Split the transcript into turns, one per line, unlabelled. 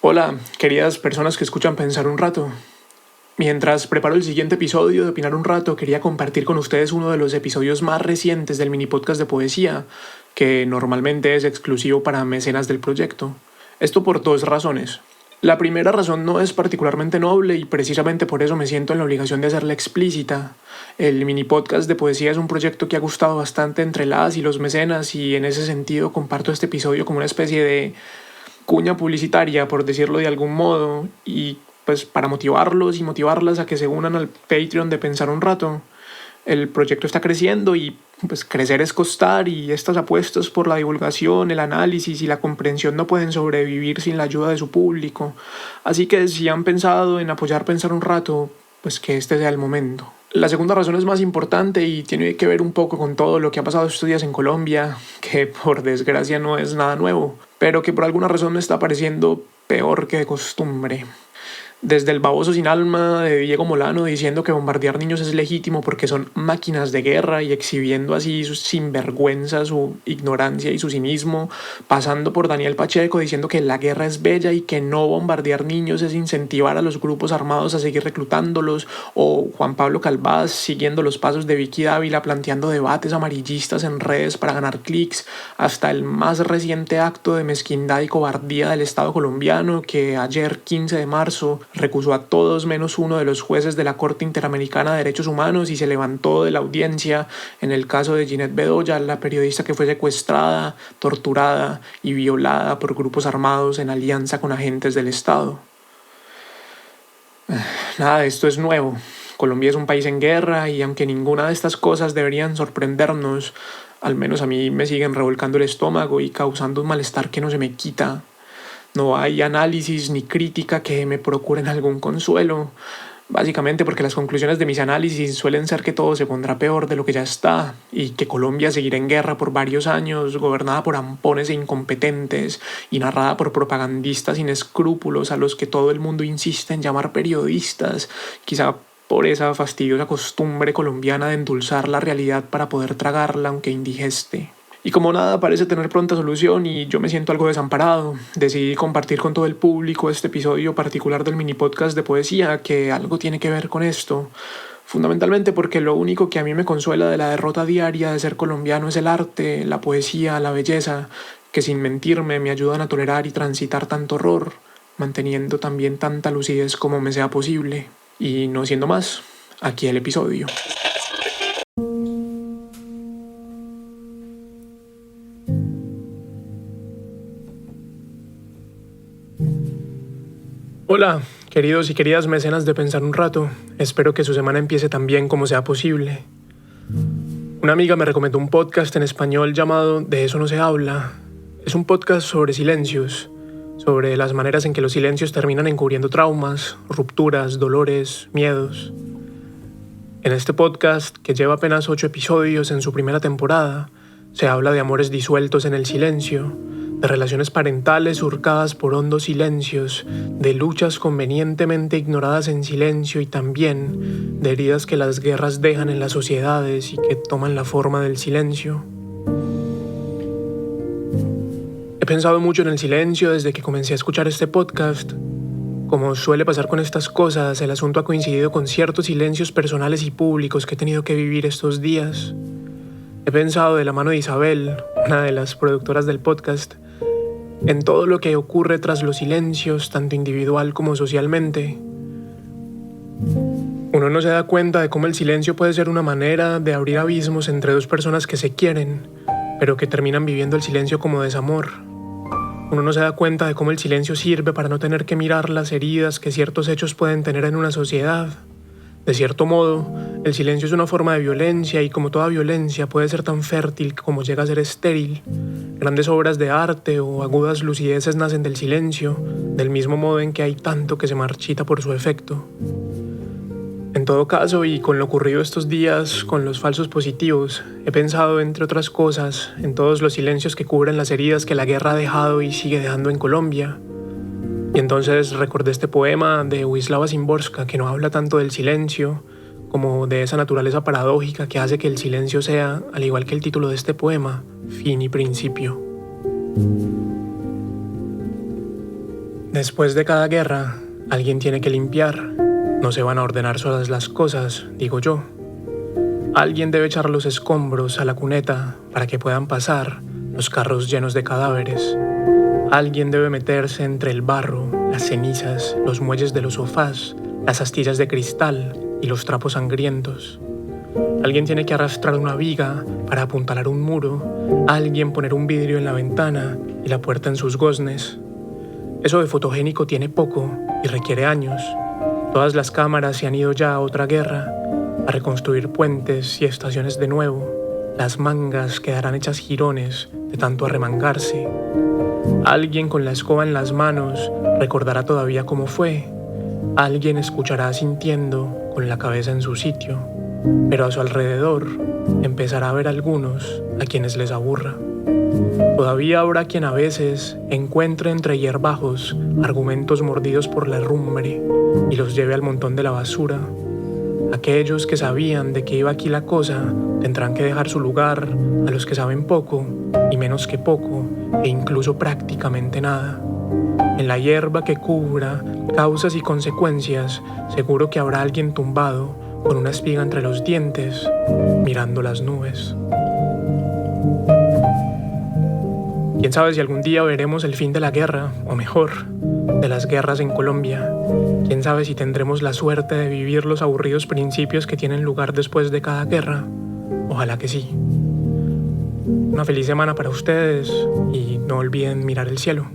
Hola, queridas personas que escuchan Pensar un Rato. Mientras preparo el siguiente episodio de Opinar un Rato, quería compartir con ustedes uno de los episodios más recientes del mini podcast de poesía, que normalmente es exclusivo para mecenas del proyecto. Esto por dos razones. La primera razón no es particularmente noble y precisamente por eso me siento en la obligación de hacerla explícita. El mini podcast de poesía es un proyecto que ha gustado bastante entre las y los mecenas y en ese sentido comparto este episodio como una especie de cuña publicitaria, por decirlo de algún modo, y pues para motivarlos y motivarlas a que se unan al Patreon de Pensar un Rato. El proyecto está creciendo y pues crecer es costar y estas apuestas por la divulgación, el análisis y la comprensión no pueden sobrevivir sin la ayuda de su público. Así que si han pensado en apoyar Pensar un Rato, pues que este sea el momento. La segunda razón es más importante y tiene que ver un poco con todo lo que ha pasado estos días en Colombia, que por desgracia no es nada nuevo, pero que por alguna razón me está pareciendo peor que de costumbre. Desde el baboso sin alma de Diego Molano diciendo que bombardear niños es legítimo porque son máquinas de guerra y exhibiendo así su sinvergüenza, su ignorancia y su cinismo, pasando por Daniel Pacheco diciendo que la guerra es bella y que no bombardear niños es incentivar a los grupos armados a seguir reclutándolos, o Juan Pablo Calvás siguiendo los pasos de Vicky Dávila planteando debates amarillistas en redes para ganar clics, hasta el más reciente acto de mezquindad y cobardía del Estado colombiano que ayer 15 de marzo recusó a todos menos uno de los jueces de la Corte Interamericana de Derechos Humanos y se levantó de la audiencia en el caso de Ginette Bedoya, la periodista que fue secuestrada, torturada y violada por grupos armados en alianza con agentes del Estado. Nada de esto es nuevo. Colombia es un país en guerra y aunque ninguna de estas cosas deberían sorprendernos, al menos a mí me siguen revolcando el estómago y causando un malestar que no se me quita. No hay análisis ni crítica que me procuren algún consuelo, básicamente porque las conclusiones de mis análisis suelen ser que todo se pondrá peor de lo que ya está y que Colombia seguirá en guerra por varios años, gobernada por ampones e incompetentes y narrada por propagandistas sin escrúpulos a los que todo el mundo insiste en llamar periodistas, quizá por esa fastidiosa costumbre colombiana de endulzar la realidad para poder tragarla aunque indigeste. Y como nada parece tener pronta solución y yo me siento algo desamparado, decidí compartir con todo el público este episodio particular del mini podcast de poesía que algo tiene que ver con esto. Fundamentalmente porque lo único que a mí me consuela de la derrota diaria de ser colombiano es el arte, la poesía, la belleza, que sin mentirme me ayudan a tolerar y transitar tanto horror, manteniendo también tanta lucidez como me sea posible. Y no siendo más, aquí el episodio. Hola, queridos y queridas mecenas de Pensar un Rato. Espero que su semana empiece tan bien como sea posible. Una amiga me recomendó un podcast en español llamado De eso no se habla. Es un podcast sobre silencios, sobre las maneras en que los silencios terminan encubriendo traumas, rupturas, dolores, miedos. En este podcast, que lleva apenas 8 episodios en su primera temporada, se habla de amores disueltos en el silencio, de relaciones parentales surcadas por hondos silencios, de luchas convenientemente ignoradas en silencio y también de heridas que las guerras dejan en las sociedades y que toman la forma del silencio. He pensado mucho en el silencio desde que comencé a escuchar este podcast. Como suele pasar con estas cosas, el asunto ha coincidido con ciertos silencios personales y públicos que he tenido que vivir estos días. He pensado de la mano de Isabel, una de las productoras del podcast, en todo lo que ocurre tras los silencios, tanto individual como socialmente. Uno no se da cuenta de cómo el silencio puede ser una manera de abrir abismos entre dos personas que se quieren, pero que terminan viviendo el silencio como desamor. Uno no se da cuenta de cómo el silencio sirve para no tener que mirar las heridas que ciertos hechos pueden tener en una sociedad. De cierto modo, el silencio es una forma de violencia y como toda violencia puede ser tan fértil como llega a ser estéril. Grandes obras de arte o agudas lucideces nacen del silencio, del mismo modo en que hay tanto que se marchita por su efecto. En todo caso, y con lo ocurrido estos días con los falsos positivos, he pensado, entre otras cosas, en todos los silencios que cubren las heridas que la guerra ha dejado y sigue dejando en Colombia. Y entonces recordé este poema de Wisława Szymborska que no habla tanto del silencio como de esa naturaleza paradójica que hace que el silencio sea, al igual que el título de este poema, fin y principio. Después de cada guerra, alguien tiene que limpiar. No se van a ordenar solas las cosas, digo yo. Alguien debe echar los escombros a la cuneta para que puedan pasar los carros llenos de cadáveres. Alguien debe meterse entre el barro, las cenizas, los muelles de los sofás, las astillas de cristal y los trapos sangrientos. Alguien tiene que arrastrar una viga para apuntalar un muro. Alguien poner un vidrio en la ventana y la puerta en sus goznes. Eso de fotogénico tiene poco y requiere años. Todas las cámaras se han ido ya a otra guerra, a reconstruir puentes y estaciones de nuevo. Las mangas quedarán hechas jirones de tanto arremangarse. Alguien con la escoba en las manos recordará todavía cómo fue. Alguien escuchará sintiendo con la cabeza en su sitio, pero a su alrededor empezará a ver algunos a quienes les aburra. Todavía habrá quien a veces encuentre entre hierbajos argumentos mordidos por la herrumbre y los lleve al montón de la basura. Aquellos que sabían de qué iba aquí la cosa tendrán que dejar su lugar a los que saben poco y menos que poco e incluso prácticamente nada. En la hierba que cubra causas y consecuencias, seguro que habrá alguien tumbado con una espiga entre los dientes, mirando las nubes. Quién sabe si algún día veremos el fin de la guerra, o mejor, de las guerras en Colombia. Quién sabe si tendremos la suerte de vivir los aburridos principios que tienen lugar después de cada guerra. Ojalá que sí. Una feliz semana para ustedes y no olviden mirar el cielo.